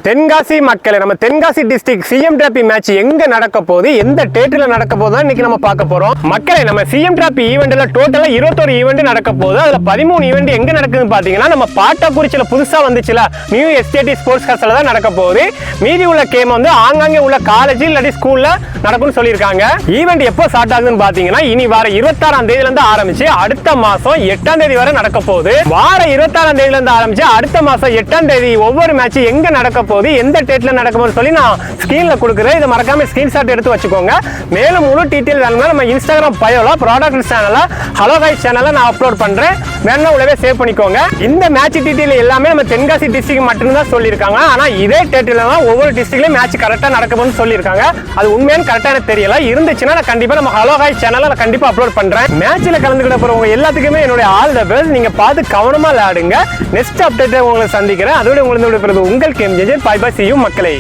தென்காசி மக்களே, நம்ம Tenkasi district CM trophy match எங்க நடக்க போகுது, எந்த டேட்ல நடக்க போகுது இன்னைக்கு நம்ம பார்க்க போறோம். மக்களே, நம்ம சிஎம் டிராபி ஈவெண்ட்ல டோட்டலா 21 ஈவெண்ட் நடக்க போகுது. அதுல 13 ஈவெண்ட் எங்க நடக்குதுன்னு பாத்தீங்கன்னா நம்ம பாட்டாக்குறிச்சியில புதுசா வந்துச்சுல நியூ எஸ்டேடி ஸ்போர்ட்ஸ் காஸ்ட்ல தான் நடக்க போகுது. மீதி உள்ள கேம் வந்து ஆங்காங்கே உள்ள காலேஜ் இல்லாட்டி ஸ்கூல்ல நடக்கும்னு சொல்லியிருக்காங்க. ஈவெண்ட் எப்போ ஸ்டார்ட் ஆகுதுன்னு பாத்தீங்கன்னா இனி வார 26ஆம் தேதியில இருந்து ஆரம்பிச்சு அடுத்த மாசம் 8ஆம் தேதி வரை நடக்க போகுது. வார 26ஆம் தேதியில இருந்து ஆரம்பிச்சு அடுத்த மாசம் 8ஆம் தேதி ஒவ்வொரு மேட்ச் எங்க நடக்க போகுது, எந்த டேட்ல நடக்க போகுது சொல்லி நான் ஸ்கிரீன்ல கொடுக்குறேன். இதை மறக்காம ஸ்கிரீன்ஷாட் எடுத்து வச்சுக்கோங்க. மேலும் முழு டீடைல் வேணும்னா நம்ம இன்ஸ்டாகிராம் பயோல ப்ராடக்ட் சேனல்ல ஹலோ கைஸ் சேனல்ல நான் அப்லோட் பண்றேன். வேணா உள்ளவே சேவ் பண்ணிக்கோங்க. இந்த மேட்ச் டீடைல் எல்லாமே நம்ம தென்காசி டிஸ்ட்ரிக்ட் மட்டும் தான் சொல்லியிருக்காங்க. ஆனா இதே டேட்ல தான் ஒவ்வொரு டிஸ்ட்ரிக்ட்லயும் மேட்ச் கரெக்டா நடக்க போகுதுன்னு சொல்லியிருக்காங்க. அது உண்மையான கரெக்டா எனக்கு தெரியல. இருந்துச்சுன்னா நான் கண்டிப்பா நம்ம ஹலோ கைஸ் சேனல்ல நான் கண்டிப்பா அப்லோட் பண்றேன். மேட்ச்ல கலந்துக்கிட்ட போறவங்க எல்லாத்துக்குமே என்னுடைய ஆல் தி பெஸ்ட். நீங்க பார்த்து கவனமா விளையாடுங்க. நெக்ஸ்ட் அப்டேட் உங்களை சந்திக்கிறேன். அதோட உங்களுக்கு உங்கள் game Jejan. Bye bye, see you மக்களே.